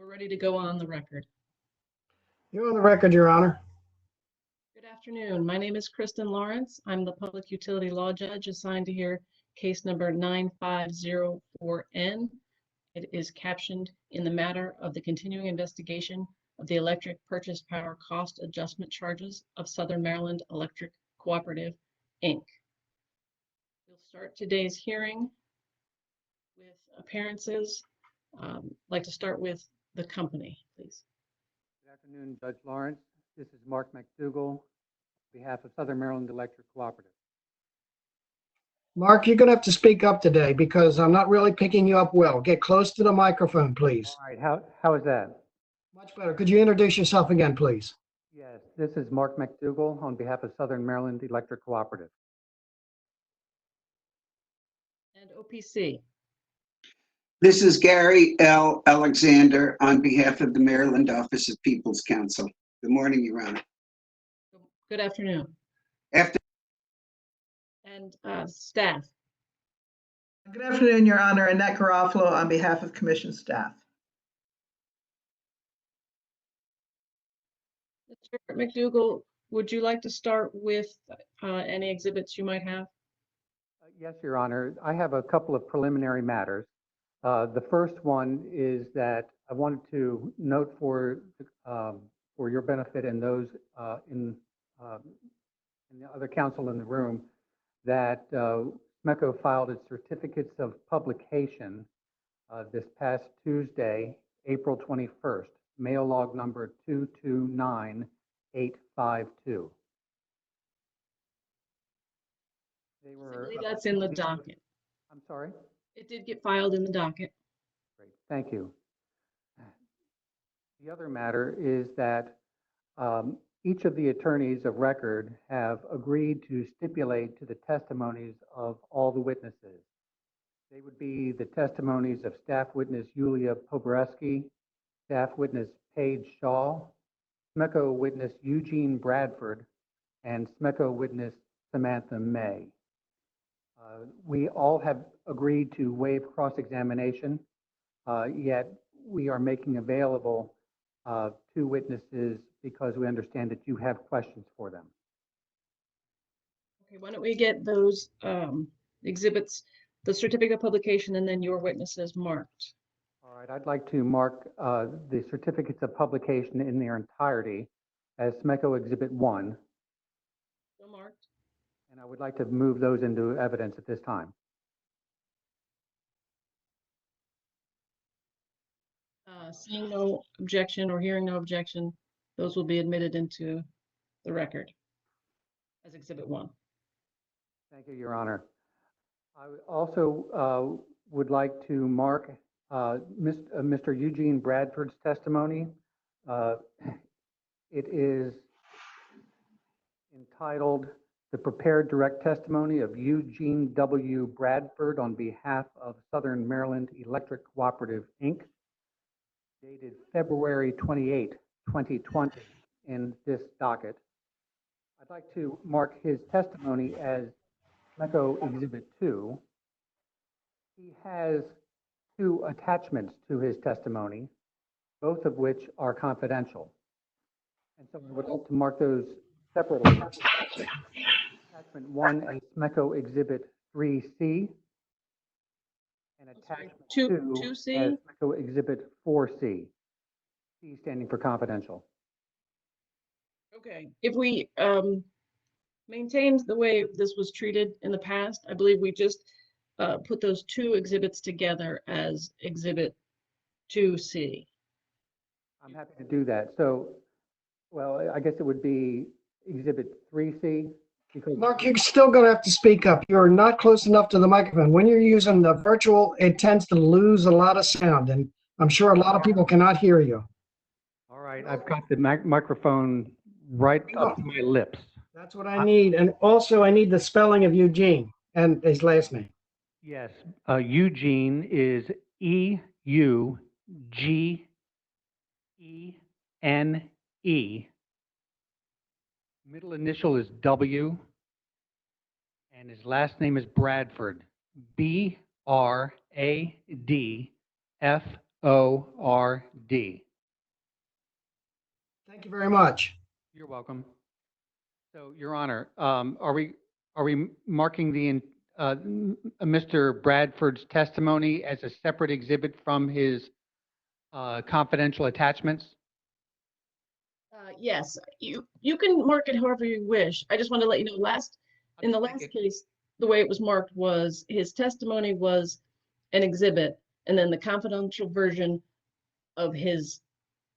We're ready to go on the record. You're on the record, Your Honor. Good afternoon. My name is Kristen Lawrence. I'm the Public Utility Law Judge assigned to hear case number 9504N. It is captioned in the matter of the continuing investigation of the electric purchase power cost adjustment charges of Southern Maryland Electric Cooperative, Inc. We'll start today's hearing with appearances. I'd like to start with the company, please. Good afternoon, Judge Lawrence. This is Mark McDougall, on behalf of Southern Maryland Electric Cooperative. Mark, you're going to have to speak up today because I'm not really picking you up well. Get close to the microphone, please. All right, how is that? Much better. Could you introduce yourself again, please? Yes, this is Mark McDougall on behalf of Southern Maryland Electric Cooperative. And OPC. This is Gary L. Alexander on behalf of the Maryland Office of People's Counsel. Good morning, Your Honor. Good afternoon. After And staff. Good afternoon, Your Honor. Annette Garofalo on behalf of Commission staff. Mr. McDougall, would you like to start with any exhibits you might have? Yes, Your Honor. I have a couple of preliminary matters. The first one is that I wanted to note for your benefit and those in the other counsel in the room that SMECO filed its certificates of publication this past Tuesday, April 21st, mail log number 229852. They were. I believe that's in the docket. I'm sorry? It did get filed in the docket. Great, thank you. The other matter is that each of the attorneys of record have agreed to stipulate to the testimonies of all the witnesses. They would be the testimonies of staff witness Yulia Poboreski, staff witness Paige Shaw, SMECO witness Eugene Bradford, and SMECO witness Samantha May. We all have agreed to waive cross-examination, yet we are making available two witnesses because we understand that you have questions for them. Okay, why don't we get those exhibits, the certificate of publication, and then your witnesses marked. All right, I'd like to mark the certificates of publication in their entirety as SMECO Exhibit 1. So marked. And I would like to move those into evidence at this time. Seeing no objection or hearing no objection, those will be admitted into the record as Exhibit 1. Thank you, Your Honor. I also would like to mark Mr. Eugene Bradford's testimony. It is entitled "The Prepared Direct Testimony of Eugene W. Bradford on behalf of Southern Maryland Electric Cooperative, Inc." dated February 28, 2020 in this docket. I'd like to mark his testimony as SMECO Exhibit 2. He has two attachments to his testimony, both of which are confidential. And so I would like to mark those separately. Attachment 1 as SMECO Exhibit 3C, and attachment 2 2C? as SMECO Exhibit 4C, C standing for confidential. Okay, if we maintained the way this was treated in the past, I believe we just put those two exhibits together as Exhibit 2C. I'm happy to do that. So, well, I guess it would be Exhibit 3C. Because Mark, you're still going to have to speak up. You're not close enough to the microphone. When you're using the virtual, it tends to lose a lot of sound, and I'm sure a lot of people cannot hear you. all right, I've got the microphone right up to my lips. That's what I need. And also, I need the spelling of Eugene and his last name. Yes, Eugene is E-U-G-E-N-E. Middle initial is W, and his last name is Bradford, B-R-A-D-F-O-R-D. Thank you very much. You're welcome. So, Your Honor, are we marking Mr. Bradford's testimony as a separate exhibit from his confidential attachments? Yes, you can mark it however you wish. I just want to let you know, in the last case, the way it was marked was his testimony was an exhibit, and then the confidential version of his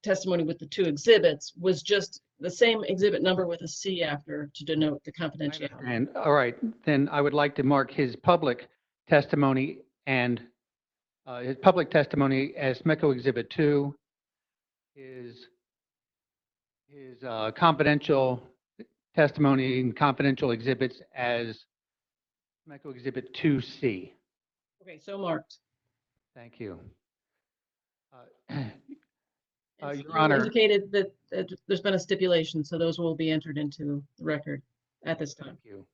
testimony with the two exhibits was just the same exhibit number with a C after to denote the confidentiality. And all right, then I would like to mark his public testimony and his public testimony as SMECO Exhibit 2, his confidential testimony and confidential exhibits as SMECO Exhibit 2C. Okay, so marked. Thank you. And Your you Honor. indicated that there's been a stipulation, so those will be entered into the record at this time. Thank you.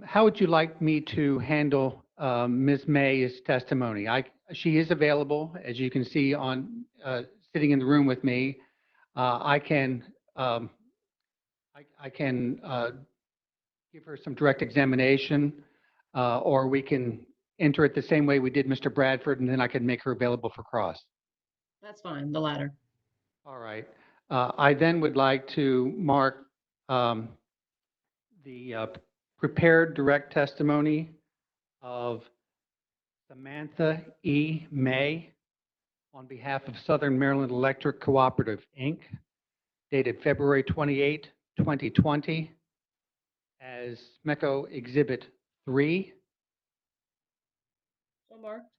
How would you like me to handle Ms. May's testimony? She is available, as you can see, on sitting in the room with me. I can give her some direct examination, or we can enter it the same way we did Mr. Bradford, and then I can make her available for cross. That's fine, the latter. All right. I then would like to mark the prepared direct testimony of Samantha E. May on behalf of Southern Maryland Electric Cooperative, Inc., dated February 28, 2020, as SMECO Exhibit 3. So marked.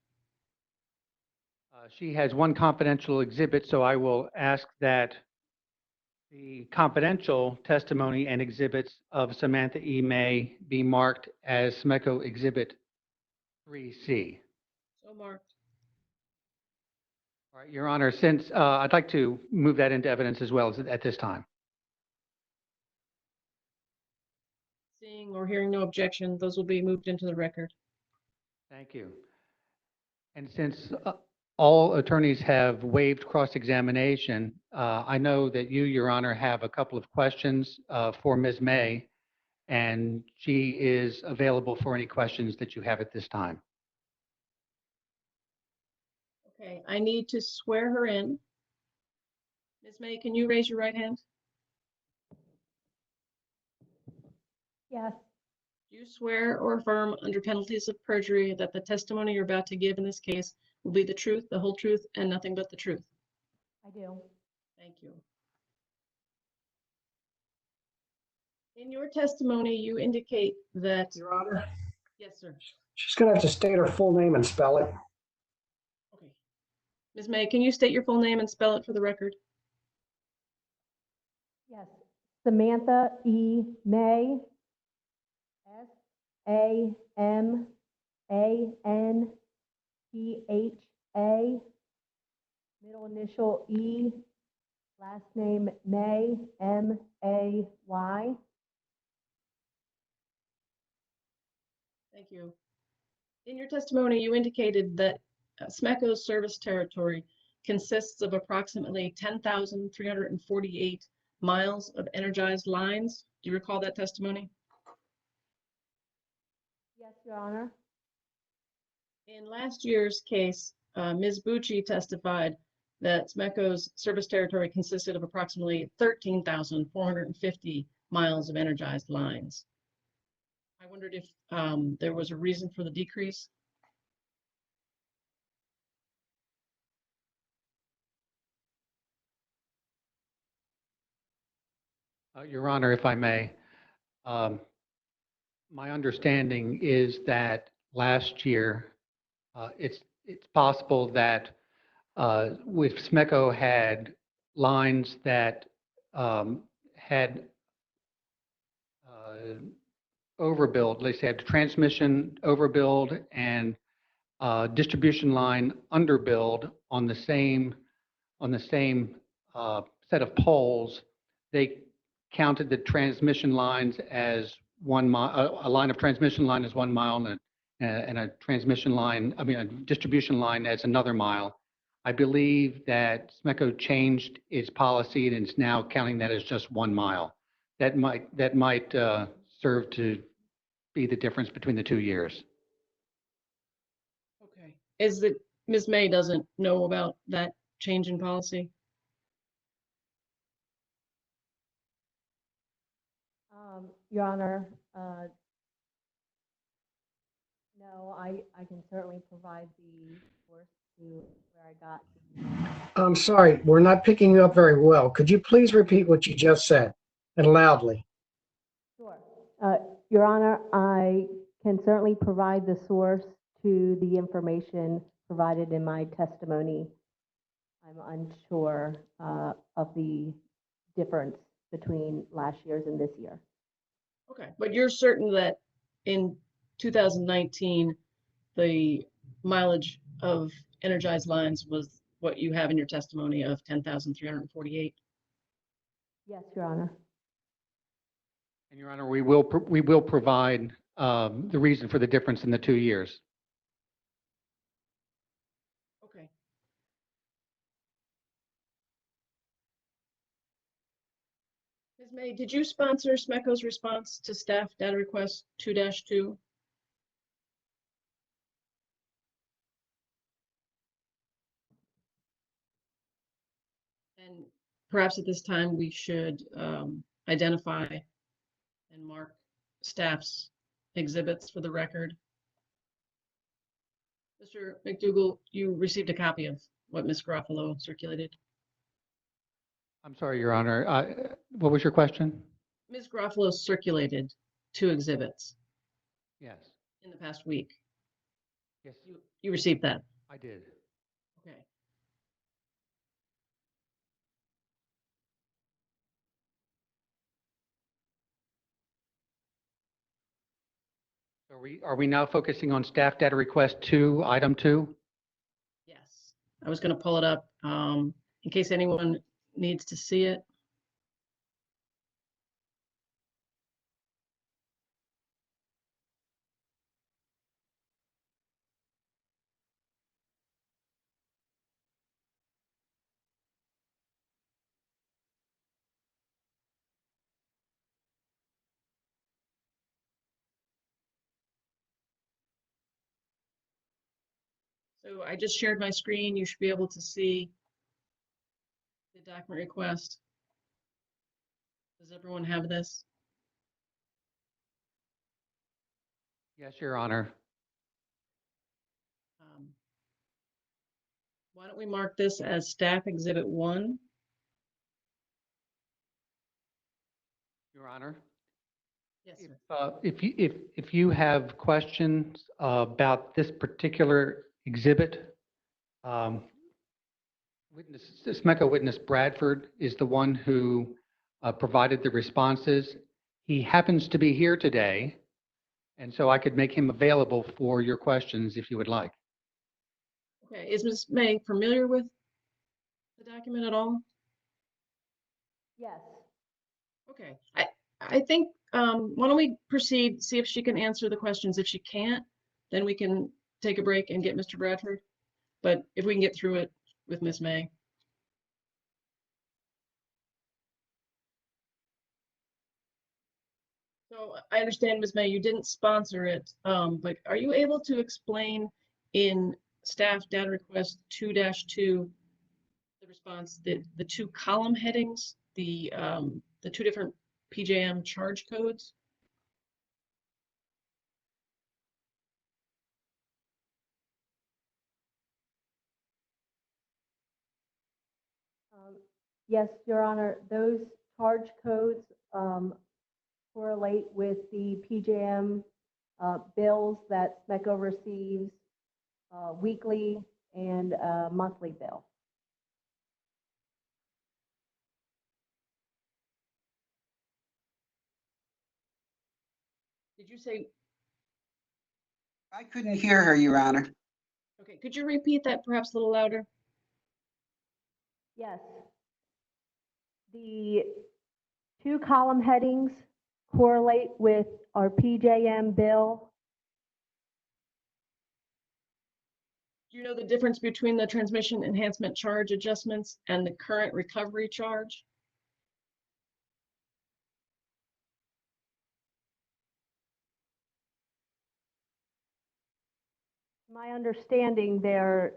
She has one confidential exhibit, so I will ask that the confidential testimony and exhibits of Samantha E. May be marked as SMECO Exhibit 3C. So marked. All right, Your Honor, since I'd like to move that into evidence as well at this time. Seeing or hearing no objection, those will be moved into the record. Thank you. And since all attorneys have waived cross-examination, I know that you, Your Honor, have a couple of questions for Ms. May, and she is available for any questions that you have at this time. Okay, I need to swear her in. Ms. May, can you raise your right hand? Yes, Do you swear or affirm under penalties of perjury that the testimony you're about to give in this case will be the truth, the whole truth, and nothing but the truth? I do. Thank you. In your testimony, you indicate that, Your Honor, yes, sir. she's going to have to state her full name and spell it. Okay. Ms. May, can you state your full name and spell it for the record? Yes, Samantha E. May, S-A-M-A-N-T-H-A, middle initial E, last name May, M-A-Y. Thank you. In your testimony, you indicated that SMECO's service territory consists of approximately 10,348 miles of energized lines. Do you recall that testimony? Yes, Your Honor. In last year's case, Ms. Bucci testified that SMECO's service territory consisted of approximately 13,450 miles of energized lines. I wondered if there was a reason for the decrease. Your Honor, if I may, my understanding is that last year, it's possible that with SMECO had lines that had overbuild, they had transmission overbuild and distribution line underbuild on the same set of poles. They counted the transmission lines as 1 mile, a line of transmission line as 1 mile, and a transmission line, I mean, a distribution line as another mile. I believe that SMECO changed its policy and it's now counting that as just 1 mile. That might serve to be the difference between the 2 years. Okay. Is that Ms. May doesn't know about that change in policy? Your Honor, no, I can certainly provide the source to where I got. I'm sorry, we're not picking you up very well. Could you please repeat what you just said and loudly? Sure. Your Honor, I can certainly provide the source to the information provided in my testimony. I'm unsure of the difference between last year's and this year. Okay, but you're certain that in 2019, the mileage of energized lines was what you have in your testimony of 10,348? Yes, Your Honor. And Your Honor, we will provide the reason for the difference in the 2 years. Okay. Ms. May, did you sponsor SMECO's response to staff data request 2-2? And perhaps at this time, we should identify and mark staff's exhibits for the record. Mr. McDougall, you received a copy of what Ms. Garofalo circulated. I'm sorry, Your Honor. What was your question? Ms. Garofalo circulated 2 exhibits Yes. in the past week. Yes, You received that? I did. Okay. Are we now focusing on staff data request 2, item 2? Yes. I was going to pull it up in case anyone needs to see it. So I just shared my screen. You should be able to see the document request. Does everyone have this? Yes, Your Honor. Why don't we mark this as staff exhibit 1? Your Honor. Yes, sir. If you have questions about this particular exhibit, SMECO witness Bradford is the one who provided the responses. He happens to be here today, and so I could make him available for your questions if you would like. Okay. Is Ms. May familiar with the document at all? Yes. Okay. I think why don't we proceed, see if she can answer the questions. If she can't, then we can take a break and get Mr. Bradford. But if we can get through it with Ms. May. So I understand, Ms. May, you didn't sponsor it, but are you able to explain in staff data request 2-2 the response, the 2 column headings, the 2 different PJM charge codes? Yes, Your Honor, those charge codes correlate with the PJM bills that SMECO receives weekly and monthly bill. Did you say, I couldn't hear her, Your Honor. okay, could you repeat that perhaps a little louder? Yes. The 2 column headings correlate with our PJM bill. Do you know the difference between the transmission enhancement charge adjustments and the current recovery charge? My understanding, they're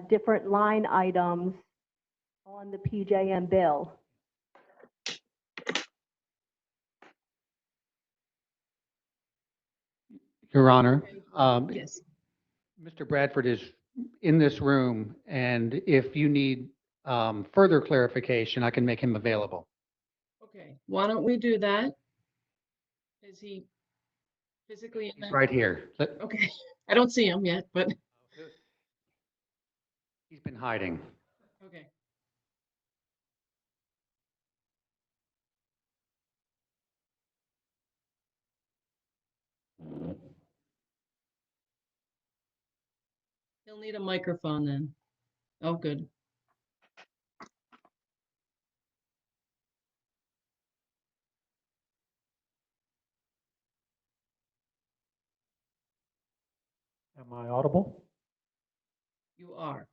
different line items on the PJM bill. Your Honor, Yes. Mr. Bradford is in this room, and if you need further clarification, I can make him available. Okay, why don't we do that? Is he physically in He's that? right here. Okay, I don't see him yet, but, He's been hiding. okay. He'll need a microphone then. Oh, good. Am I audible? You are.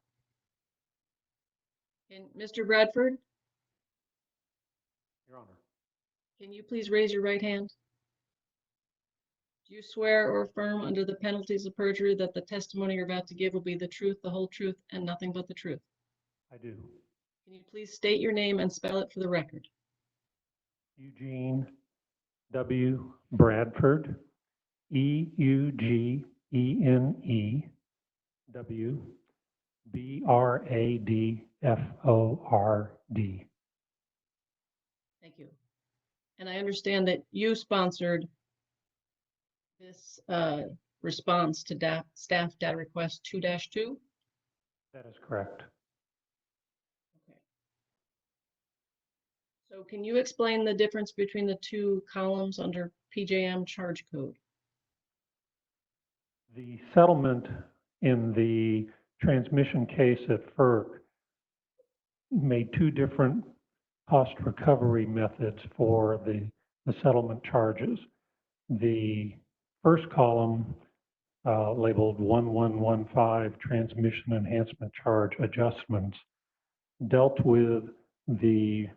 And Mr. Bradford, Your Honor. can you please raise your right hand? Do you swear or affirm under the penalties of perjury that the testimony you're about to give will be the truth, the whole truth, and nothing but the truth? I do. Can you please state your name and spell it for the record? Eugene W. Bradford, EUGENE W BRADFORD. Thank you. And I understand that you sponsored this response to staff data request 2-2? That is correct. Okay. So can you explain the difference between the two columns under PJM charge code? The settlement in the transmission case at FERC made two different cost recovery methods for the settlement charges. The first column, labeled 1115 transmission enhancement charge adjustments, dealt with the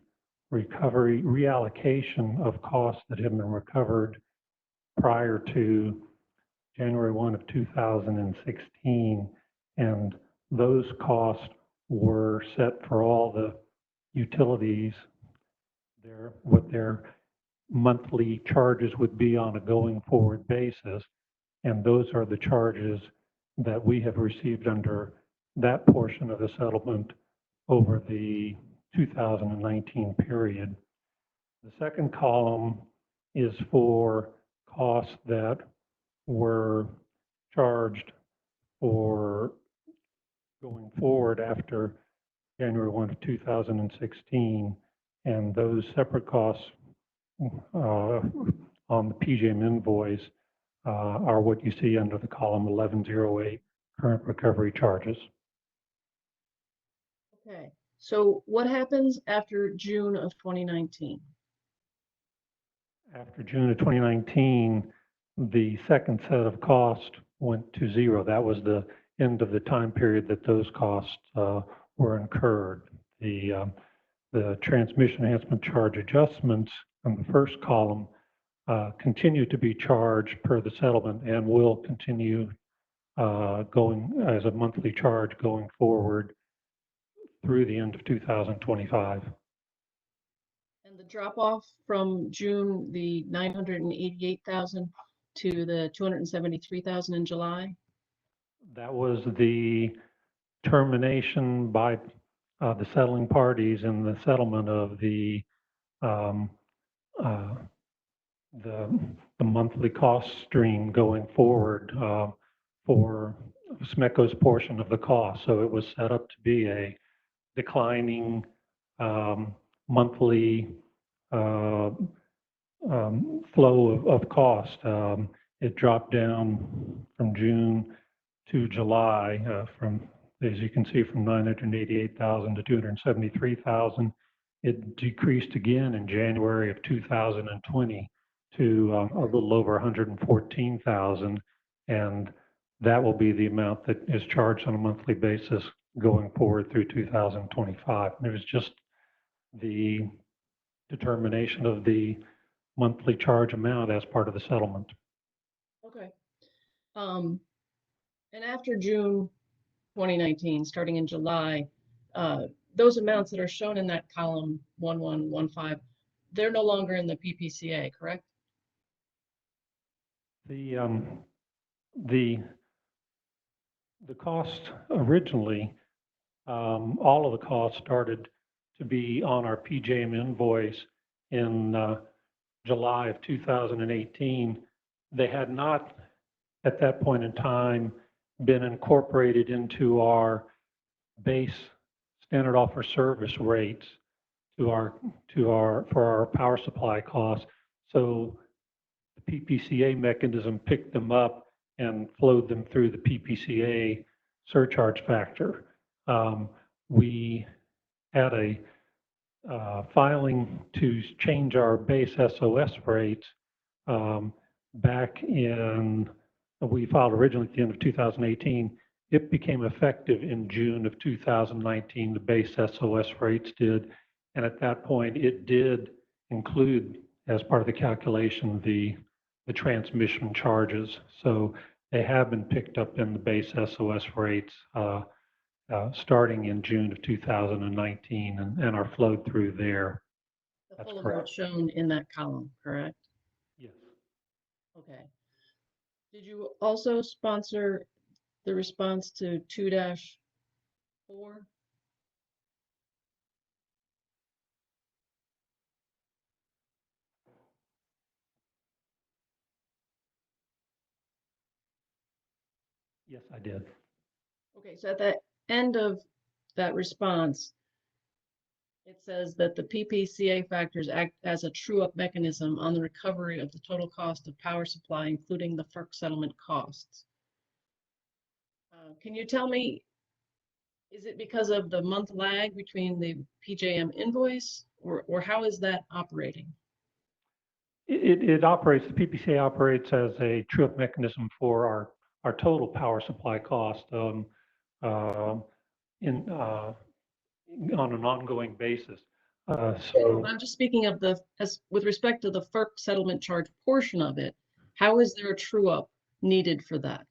recovery reallocation of costs that had been recovered prior to January 1 of 2016. And those costs were set for all the utilities, what their monthly charges would be on a going forward basis. And those are the charges that we have received under that portion of the settlement over the 2019 period. The second column is for costs that were charged for going forward after January 1 of 2016. And those separate costs on the PJM invoice are what you see under the column 1108 current recovery charges. Okay, so what happens after June of 2019? After June of 2019, the second set of costs went to zero. That was the end of the time period that those costs were incurred. The transmission enhancement charge adjustments on the first column continue to be charged per the settlement and will continue going as a monthly charge going forward through the end of 2025. And the drop off from June, the 988,000 to the 273,000 in July? That was the termination by the settling parties in the settlement of the monthly cost stream going forward for SMECO's portion of the cost. So it was set up to be a declining monthly flow of cost. It dropped down from June to July from, as you can see, from 988,000 to 273,000. It decreased again in January of 2020 to a little over 114,000. And that will be the amount that is charged on a monthly basis going forward through 2025. There's just the determination of the monthly charge amount as part of the settlement. Okay. And after June 2019, starting in July, those amounts that are shown in that column 1115, they're no longer in the PPCA, correct? The cost originally, all of the costs started to be on our PJM invoice in July of 2018. They had not, at that point in time, been incorporated into our base standard offer service rates for our power supply costs. So the PPCA mechanism picked them up and flowed them through the PPCA surcharge factor. We had a filing to change our base SOS rates back in, we filed originally at the end of 2018. It became effective in June of 2019, the base SOS rates did. And at that point, it did include, as part of the calculation, the transmission charges. So they have been picked up in the base SOS rates starting in June of 2019 and are flowed through there. The That's full correct. amount shown in that column, correct? Yes. Okay. Did you also sponsor the response to 2-4? Yes, I did. Okay, so at the end of that response, it says that the PPCA factors act as a true-up mechanism on the recovery of the total cost of power supply, including the FERC settlement costs. Can you tell me, is it because of the month lag between the PJM invoice, or how is that operating? It operates, the PPCA operates as a true-up mechanism for our total power supply cost on an ongoing basis. So I'm just speaking of with respect to the FERC settlement charge portion of it, how is there a true-up needed for that?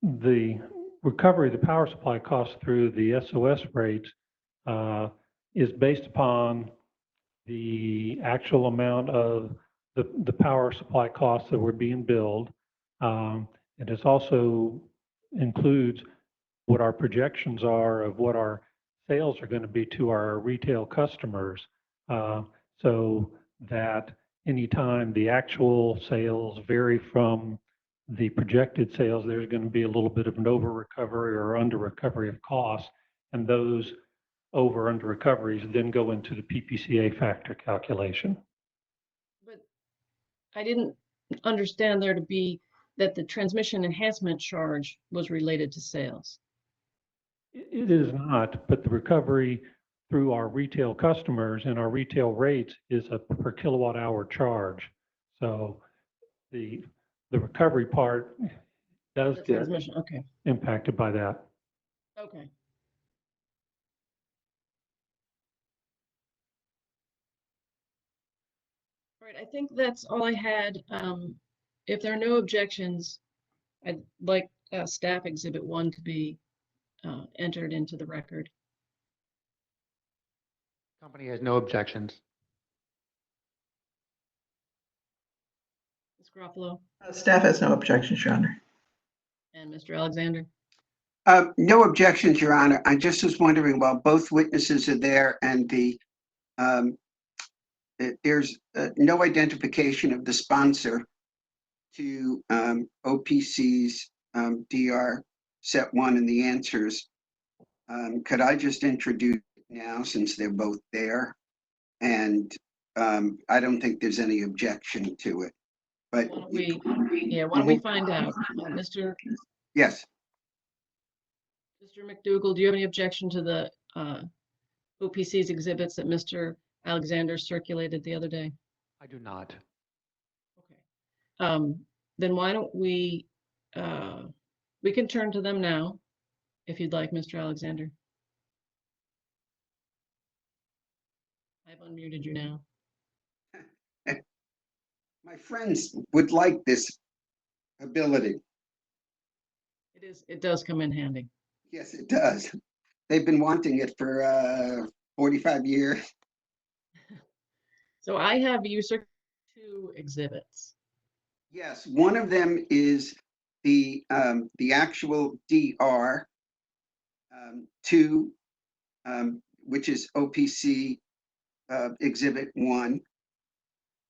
the recovery of the power supply cost through the SOS rates is based upon the actual amount of the power supply costs that were being billed. It is also includes what our projections are of what our sales are going to be to our retail customers, so that anytime the actual sales vary from the projected sales, there's going to be a little bit of an over recovery or under recovery of costs, and those over under recoveries then go into the PPCA factor calculation. But I didn't understand there to be that the transmission enhancement charge was related to sales. It is not, but the recovery through our retail customers and our retail rates is a per kilowatt hour charge. So the recovery part does The get transmission, okay, impacted by that. okay. All right, I think that's all I had. If there are no objections, I'd like staff exhibit 1 to be entered into the record. Company has no objections. Ms. Garofalo Staff has no objections, Your Honor. and Mr. Alexander. No objections, Your Honor. I just was wondering, while both witnesses are there and there's no identification of the sponsor to OPC's DR set 1 and the answers, could I just introduce now since they're both there? And I don't think there's any objection to it. But Why don't we find out? Mr. Yes. McDougall, do you have any objection to the OPC's exhibits that Mr. Alexander circulated the other day? I do not. Okay. then why don't we can turn to them now, if you'd like, Mr. Alexander. I've unmuted you now. My friends would like this ability. It does come in handy. Yes, it does. They've been wanting it for 45 years. So I have you circulated 2 exhibits. Yes, one of them is the actual DR 2, which is OPC Exhibit 1.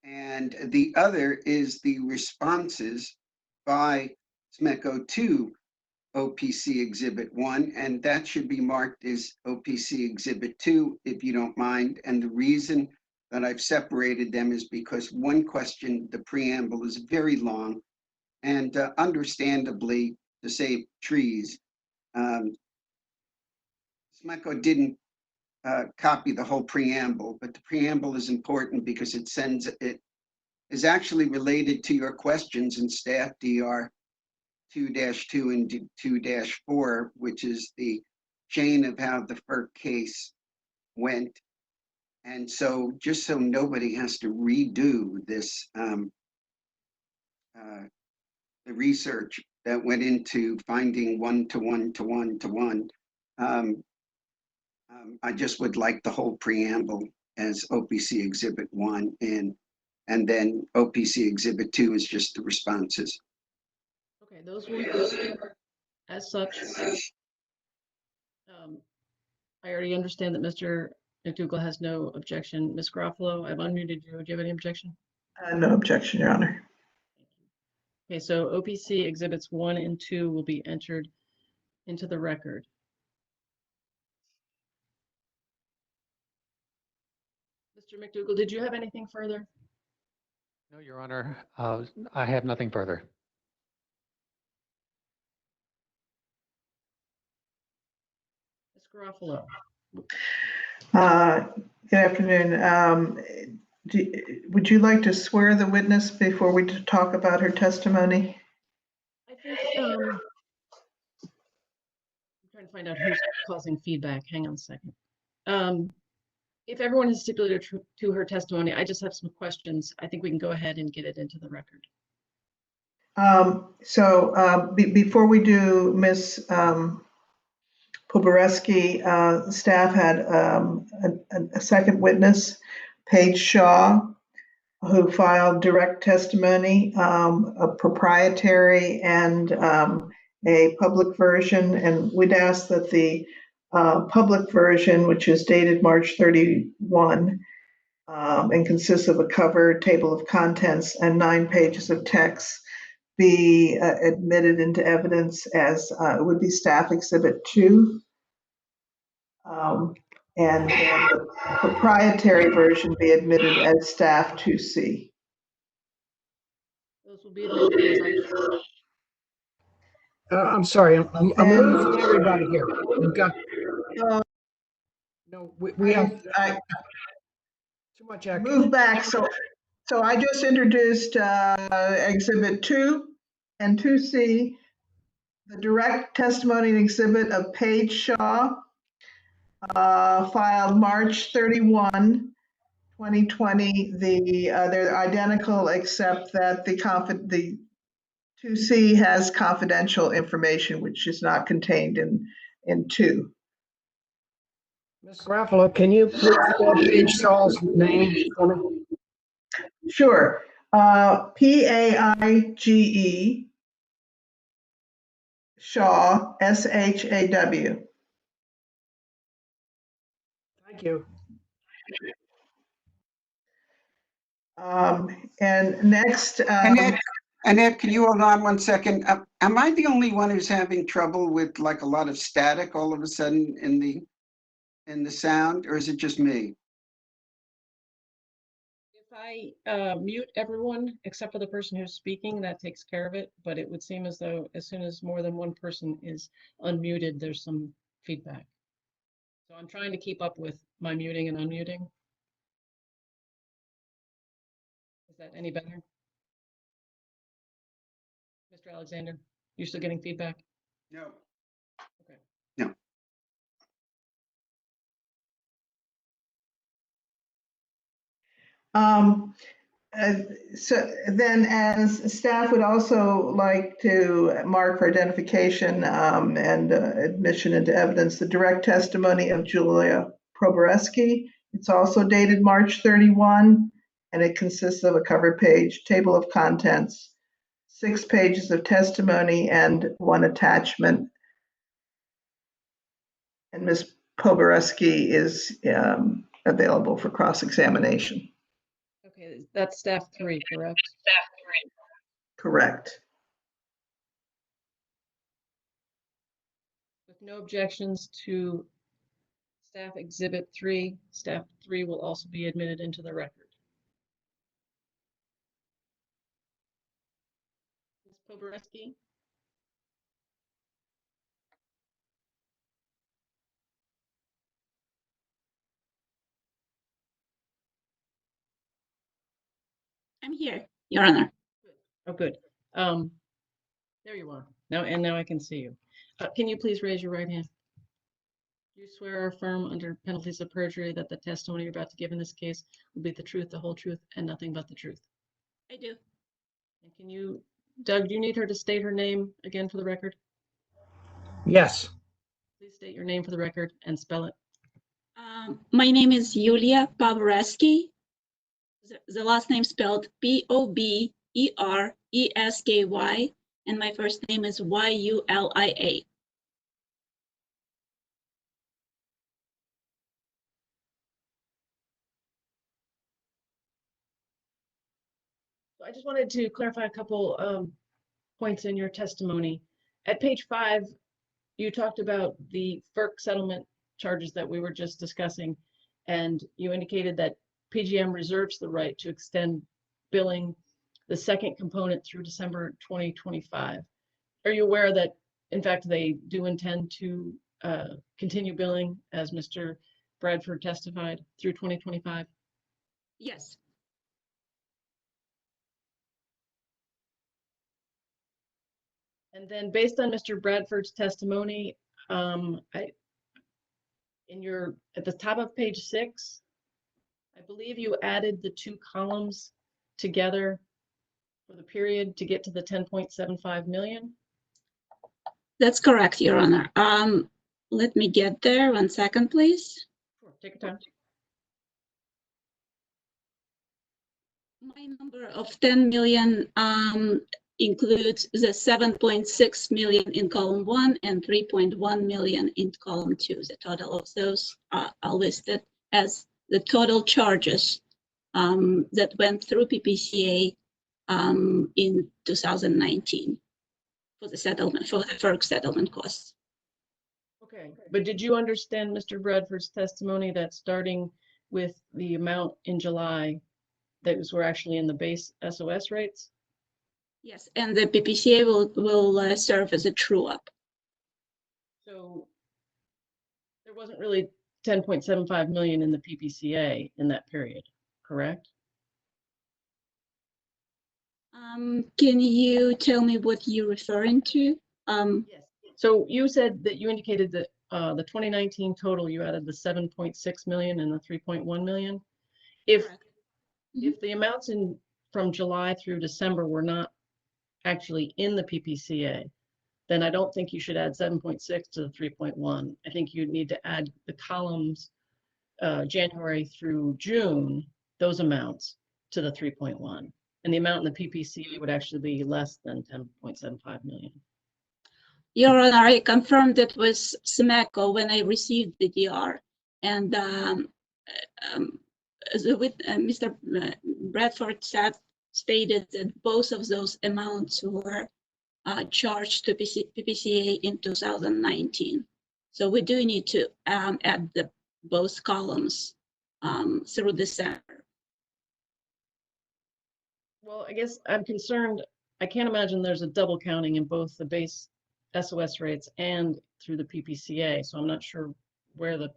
And the other is the responses by SMECO to OPC Exhibit 1, and that should be marked as OPC Exhibit 2, if you don't mind. And the reason that I've separated them is because one question, the preamble, is very long, and understandably, to save trees, SMECO didn't copy the whole preamble, but the preamble is important because it is actually related to your questions in staff DR 2-2 and 2-4, which is the chain of how the FERC case went. And so just so nobody has to redo this, the research that went into finding 1-to-1-to-1-to-1, I just would like the whole preamble as OPC Exhibit 1, and then OPC Exhibit 2 is just the responses. Okay, those will be listed as such. I already understand that Mr. McDougall has no objection. Ms. Garofalo, I've unmuted you. Do you have any objection? No objection, Your Honor. Okay, so OPC Exhibits 1 and 2 will be entered into the record. Mr. McDougall, did you have anything further? No, Your Honor, I have nothing further. Ms. Garofalo. Good afternoon. Would you like to swear the witness before we talk about her testimony? I think I'm trying to find out who's causing feedback. Hang on a second. If everyone has stipulated to her testimony, I just have some questions. I think we can go ahead and get it into the record. Before we do, Ms. Poboreski, staff had a second witness, Paige Shaw, who filed direct testimony, a proprietary and a public version. And we'd ask that the public version, which is dated March 31, and consists of a cover, table of contents, and 9 pages of text, be admitted into evidence as it would be Staff Exhibit 2. And the proprietary version be admitted as Staff 2C. Those will be admitted as I'm sorry, I'm losing everybody here. We've got, no, we have too much echo. Move back. So I just introduced Exhibit 2 and 2C, the direct testimony and exhibit of Paige Shaw, filed March 31, 2020. They're identical except that the 2C has confidential information, which is not contained in 2. Ms. Garofalo, can you please spell Paige Shaw's name for me? Sure. Paige Shaw, SHAW. Thank you. And next, Annette, can you hold on one second? Am I the only one who's having trouble with like a lot of static all of a sudden in the sound, or is it just me? If I mute everyone except for the person who's speaking, that takes care of it. But it would seem as though as soon as more than one person is unmuted, there's some feedback. So I'm trying to keep up with my muting and unmuting. Is that any better? Mr. Alexander, you still getting feedback? No. Okay. No. So then, as staff would also like to mark for identification and admission into evidence the direct testimony of Julia Proboreski. It's also dated March 31, and it consists of a cover page, table of contents, 6 pages of testimony, and 1 attachment. And Ms. Proboreski is available for cross-examination. Okay, that's staff 3, correct? Correct. With no objections to staff exhibit 3, staff 3 will also be admitted into the record. Ms. Poboreski? I'm here, Your Honor. Oh, good. There you are. Now I can see you. Can you please raise your right hand? Do you swear or affirm under penalties of perjury that the testimony you're about to give in this case will be the truth, the whole truth, and nothing but the truth? I do. And can you, Doug, do you need her to state her name again for the record? Yes. Please state your name for the record and spell it. My name is Yulia Pavresky. The last name spelled Pobersky, and my first name is Yulia. So I just wanted to clarify a couple points in your testimony. At page 5, you talked about the FERC settlement charges that we were just discussing, and you indicated that PGM reserves the right to extend billing the second component through December 2025. Are you aware that, in fact, they do intend to continue billing, as Mr. Bradford testified, through 2025? Yes. And then based on Mr. Bradford's testimony, at the top of page 6, I believe you added the 2 columns together for the period to get to the 10.75 million. That's correct, Your Honor. Let me get there. 1 second, please. Sure, take your time. My number of 10 million includes the 7.6 million in column 1 and 3.1 million in column 2. The total of those are listed as the total charges that went through PPCA in 2019 for the settlement, for the FERC settlement costs. Okay, but did you understand Mr. Bradford's testimony that starting with the amount in July, those were actually in the base SOS rates? Yes, and the PPCA will serve as a true-up. So there wasn't really 10.75 million in the PPCA in that period, correct? Can you tell me what you're referring to? Yes. So you said that you indicated that the 2019 total, you added the 7.6 million and the 3.1 million. If the amounts from July through December were not actually in the PPCA, then I don't think you should add 7.6 to the 3.1. I think you'd need to add the columns January through June, those amounts, to the 3.1. And the amount in the PPCA would actually be less than 10.75 million. Your Honor, I confirmed it with SMECO when I received the DR. And Mr. Bradford stated that both of those amounts were charged to PPCA in 2019. So we do need to add both columns through December. Well, I guess I'm concerned. I can't imagine there's a double counting in both the base SOS rates and through the PPCA. So I'm not sure where the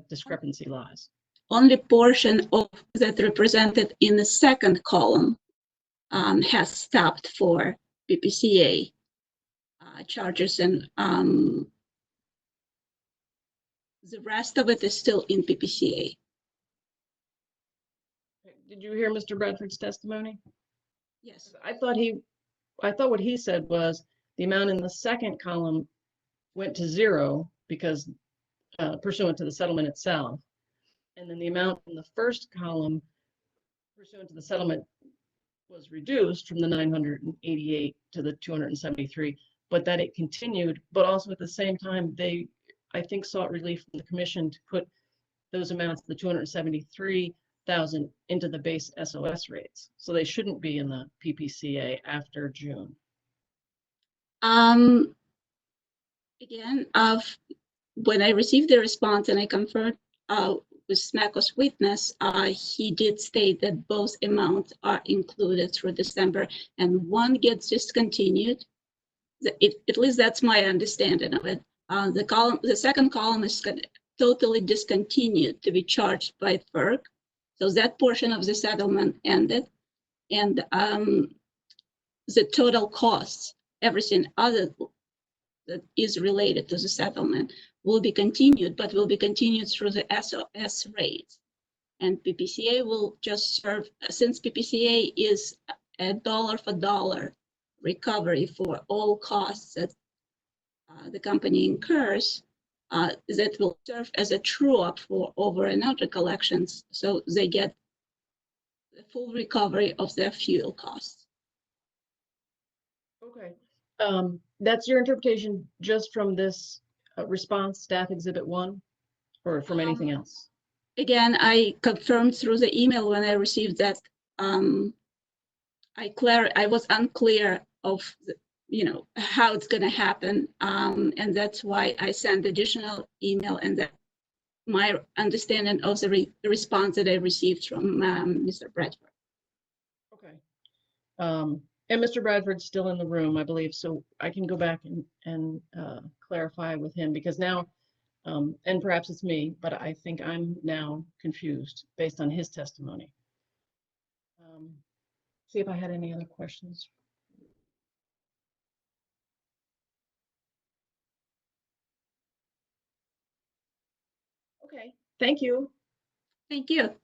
discrepancy lies. Only portion of that represented in the second column has stopped for PPCA charges, and the rest of it is still in PPCA. Did you hear Mr. Bradford's testimony? Yes. I thought what he said was the amount in the second column went to zero because pursuant to the settlement itself. And then the amount in the first column pursuant to the settlement was reduced from the 988 to the 273, but that it continued, but also at the same time, they, I think, sought relief from the commission to put those amounts, the 273,000, into the base SOS rates. So they shouldn't be in the PPCA after June. Again, when I received the response and I confirmed with SMECO's witness, he did state that both amounts are included through December, and one gets discontinued. At least that's my understanding of it. The second column is totally discontinued to be charged by FERC. So that portion of the settlement ended, and the total costs, everything other that is related to the settlement, will be continued, but will be continued through the SOS rates. And PPCA will just serve, since PPCA is a dollar for dollar recovery for all costs that the company incurs, that will serve as a true-up for over and under collections, so they get the full recovery of their fuel costs. Okay. That's your interpretation just from this response, staff exhibit 1, or from anything else? Again, I confirmed through the email when I received that. I was unclear of how it's going to happen, and that's why I sent additional email, and that my understanding of the response that I received from Mr. Bradford. Okay. And Mr. Bradford's still in the room, I believe, so I can go back and clarify with him, because now, and perhaps it's me, but I think I'm now confused based on his testimony. See if I had any other questions. Okay, thank you. Thank you.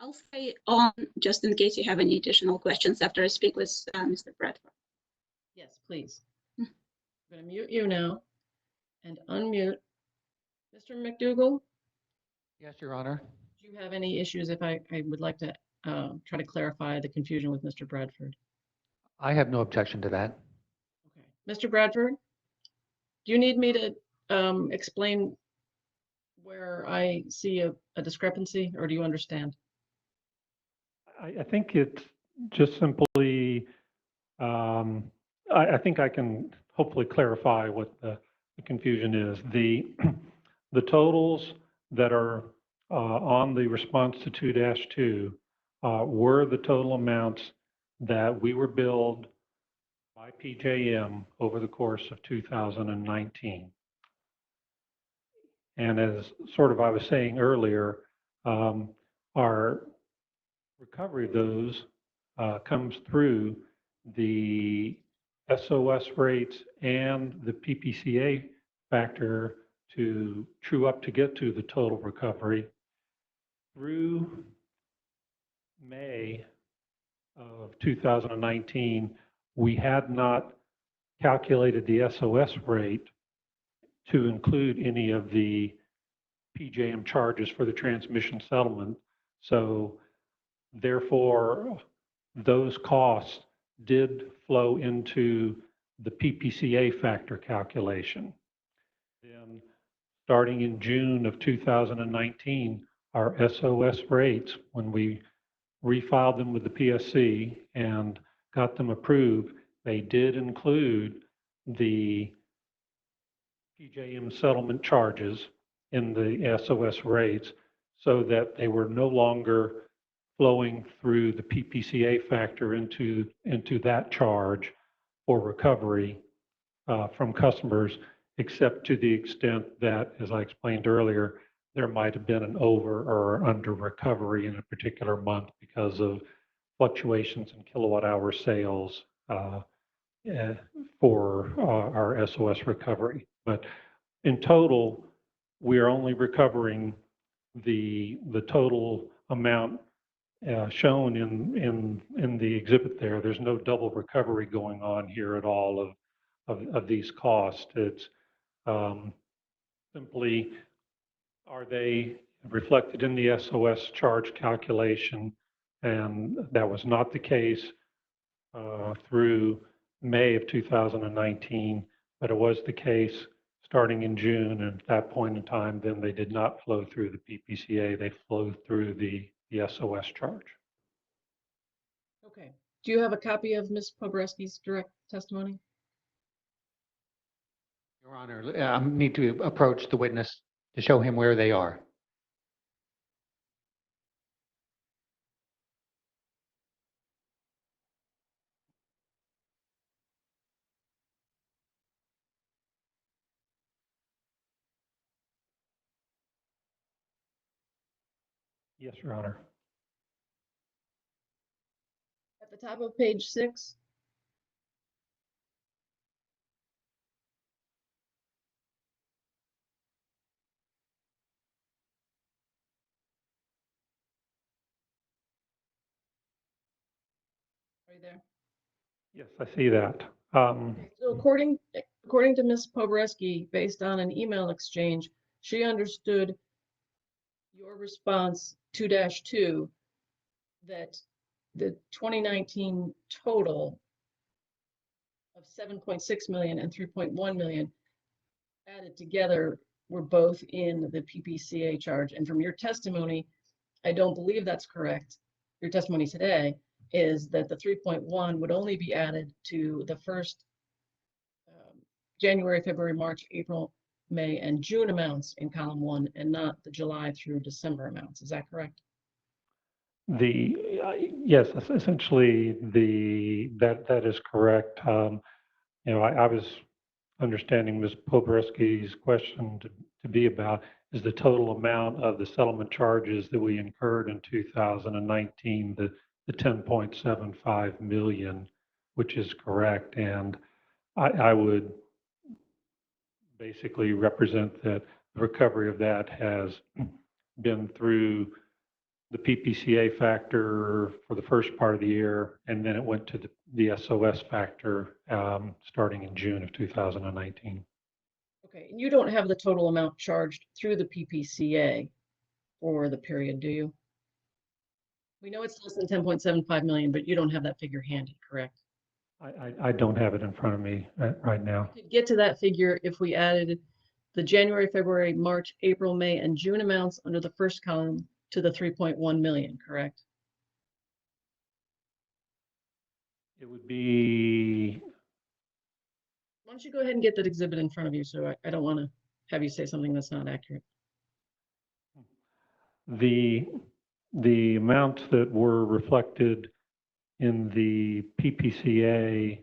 I'll stay on just in case you have any additional questions after I speak with Mr. Bradford. Yes, please. I'm going to mute you now and unmute. Mr. McDougall? Yes, Your Honor. Do you have any issues if I would like to try to clarify the confusion with Mr. Bradford? I have no objection to that. Okay. Mr. Bradford, do you need me to explain where I see a discrepancy, or do you understand? I think it's just simply, I think I can hopefully clarify what the confusion is. The totals that are on the response to 2-2 were the total amounts that we were billed by PJM over the course of 2019. And as sort of I was saying earlier, our recovery of those comes through the SOS rates and the PPCA factor to true up to get to the total recovery. Through May of 2019, we had not calculated the SOS rate to include any of the PJM charges for the transmission settlement. So therefore, those costs did flow into the PPCA factor calculation. Then, starting in June of 2019, our SOS rates, when we refiled them with the PSC and got them approved, they did include the PJM settlement charges in the SOS rates, so that they were no longer flowing through the PPCA factor into that charge for recovery from customers, except to the extent that, as I explained earlier, there might have been an over or under recovery in a particular month because of fluctuations in kilowatt hour sales for our SOS recovery. But in total, we are only recovering the total amount shown in the exhibit there. There's no double recovery going on here at all of these costs. It's simply, are they reflected in the SOS charge calculation? And that was not the case through May of 2019, but it was the case starting in June. And at that point in time, then they did not flow through the PPCA, they flowed through the SOS charge. Okay. Do you have a copy of Ms. Pobreski's direct testimony? Your Honor, I need to approach the witness to show him where they are. Yes, Your Honor. At the top of page 6. Right there. Yes, I see that. So according to Ms. Pobreski, based on an email exchange, she understood your response 2-2 that the 2019 total of 7.6 million and 3.1 million added together were both in the PPCA charge. And from your testimony, I don't believe that's correct. Your testimony today is that the 3.1 would only be added to the first January, February, March, April, May, and June amounts in column 1 and not the July through December amounts. Is that correct? Yes, essentially that is correct. You know, I was understanding Ms. Pobreski's question to be about is the total amount of the settlement charges that we incurred in 2019, the 10.75 million, which is correct. And I would basically represent that the recovery of that has been through the PPCA factor for the first part of the year, and then it went to the SOS factor starting in June of 2019. Okay, and you don't have the total amount charged through the PPCA for the period, do you? We know it's less than 10.75 million, but you don't have that figure handy, correct? I don't have it in front of me right now. We could get to that figure if we added the January, February, March, April, May, and June amounts under the first column to the 3.1 million, correct? It would be. Why don't you go ahead and get that exhibit in front of you, so I don't want to have you say something that's not accurate. The amounts that were reflected in the PPCA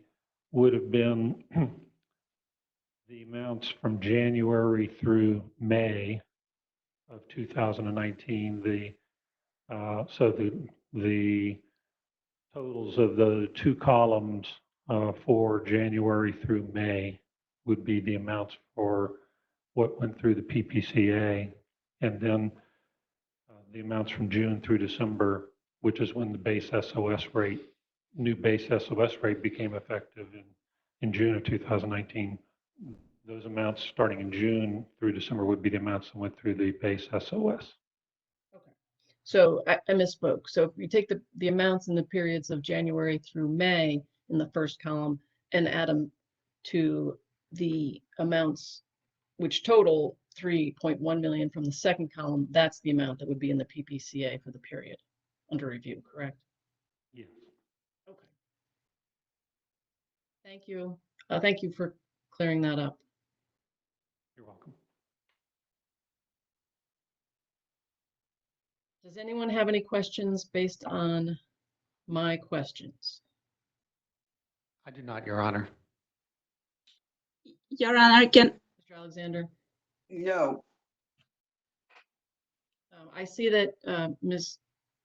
would have been the amounts from January through May of 2019. So the totals of the two columns for January through May would be the amounts for what went through the PPCA, and then the amounts from June through December, which is when the base SOS rate, new base SOS rate became effective in June of 2019. Those amounts starting in June through December would be the amounts that went through the base SOS. Okay. So I misspoke. So if we take the amounts in the periods of January through May in the first column and add them to the amounts which total 3.1 million from the second column, that's the amount that would be in the PPCA for the period under review, correct? Yes. Okay. Thank you. Thank you for clearing that up. You're welcome. Does anyone have any questions based on my questions? I do not, Your Honor. Your Honor, Mr. Alexander? No, I see that Ms.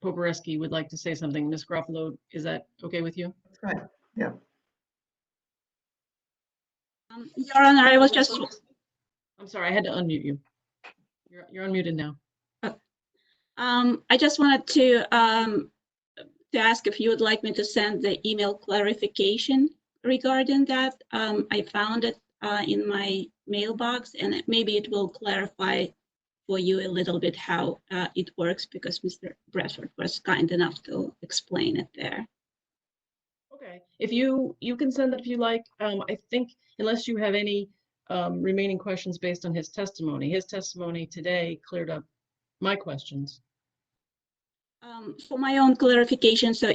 Pobreski would like to say something. Ms. Gruffalo, is that okay with you? That's right. Yeah. Your Honor, I was just, I'm sorry, I had to unmute you. You're unmuted now. I just wanted to ask if you would like me to send the email clarification regarding that. I found it in my mailbox, and maybe it will clarify for you a little bit how it works, because Mr. Bradford was kind enough to explain it there. Okay, if you can send that if you like. I think unless you have any remaining questions based on his testimony today cleared up my questions. For my own clarification, so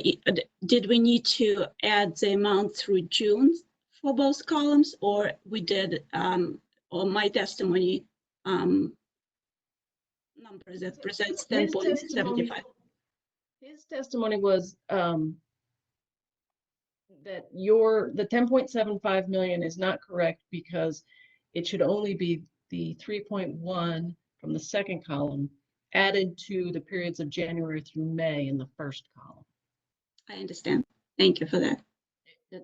did we need to add the amount through June for both columns, or we did, or my testimony number that presents 10.75? His testimony was that the 10.75 million is not correct, because it should only be the 3.1 from the second column added to the periods of January through May in the first column. I understand. Thank you for that.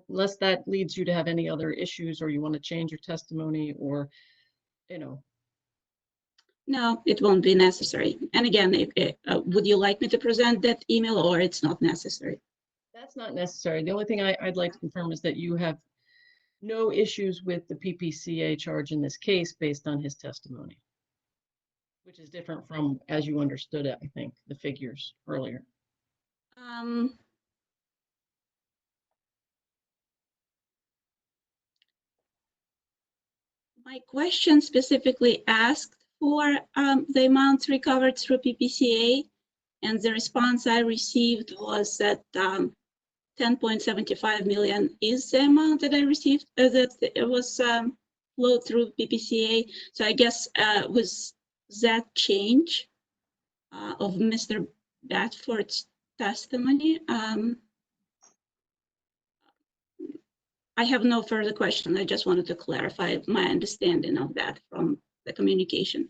Unless that leads you to have any other issues, or you want to change your testimony, or, No, it won't be necessary. And again, would you like me to present that email, or it's not necessary? That's not necessary. The only thing I'd like to confirm is that you have no issues with the PPCA charge in this case based on his testimony, which is different from, as you understood it, I think, the figures earlier. My question specifically asked for the amounts recovered through PPCA, and the response I received was that 10.75 million is the amount that I received, that it was flowed through PPCA. So I guess with that change of Mr. Bradford's testimony, I have no further question. I just wanted to clarify my understanding of that from the communication.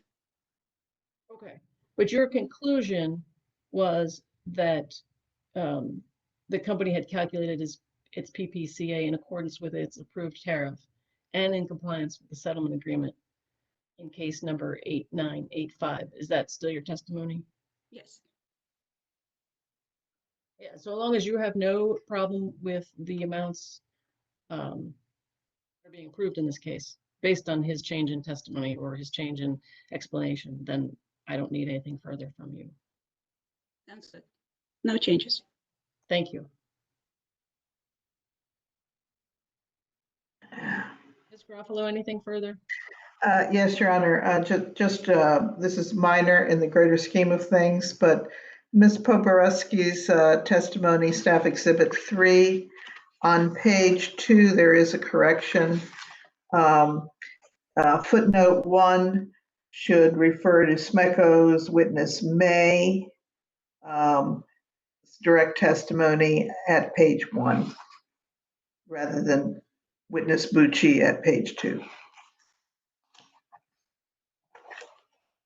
Okay, but your conclusion was that the company had calculated its PPCA in accordance with its approved tariff and in compliance with the settlement agreement in case number 8985. Is that still your testimony? Yes. Yeah, so long as you have no problem with the amounts are being approved in this case, based on his change in testimony or his change in explanation, then I don't need anything further from you. Sounds good. No changes. Thank you. Ms. Garofalo, anything further? Yes, Your Honor. This is minor in the greater scheme of things, but Ms. Poborowski's testimony, Staff Exhibit 3, on page 2, there is a correction. Footnote 1 should refer to SMECO's witness May, direct testimony at page 1, rather than witness Bucci at page 2.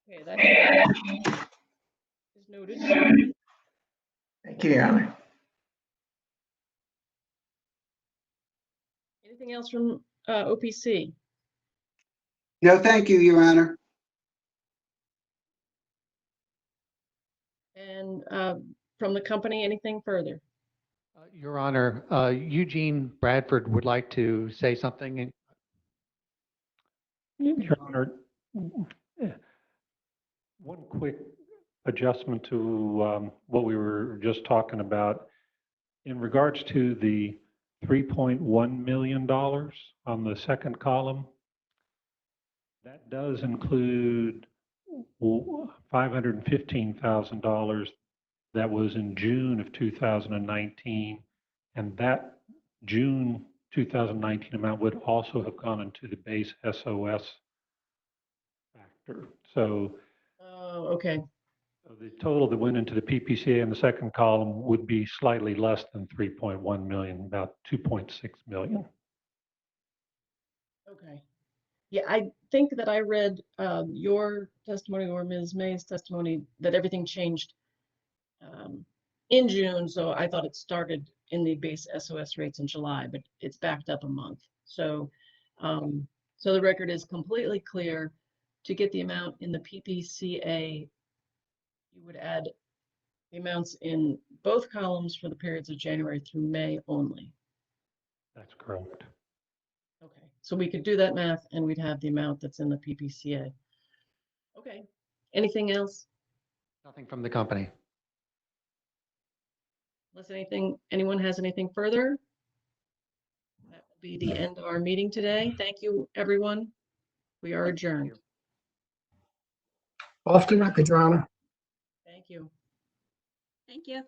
Okay, that is noted. Thank you, Your Honor. Anything else from OPC? No, thank you, Your Honor. And from the company, anything further? Your Honor, Eugene Bradford would like to say something. Your Honor, one quick adjustment to what we were just talking about. In regards to the $3.1 million on the second column, that does include $515,000 that was in June of 2019, and that June 2019 amount would also have gone into the base SOS factor. So Okay. the total that went into the PPCA in the second column would be slightly less than 3.1 million, about 2.6 million. Okay. Yeah, I think that I read your testimony or Ms. May's testimony that everything changed in June. So I thought it started in the base SOS rates in July, but it's backed up a month. So So the record is completely clear. To get the amount in the PPCA, you would add the amounts in both columns for the periods of January through May only. That's correct. Okay, so we could do that math and we'd have the amount that's in the PPCA. Okay, anything else? Nothing from the company. Unless anyone has anything further? That will be the end of our meeting today. Thank you, everyone. We are adjourned. Off the record, Your Honor. Thank you. Thank you.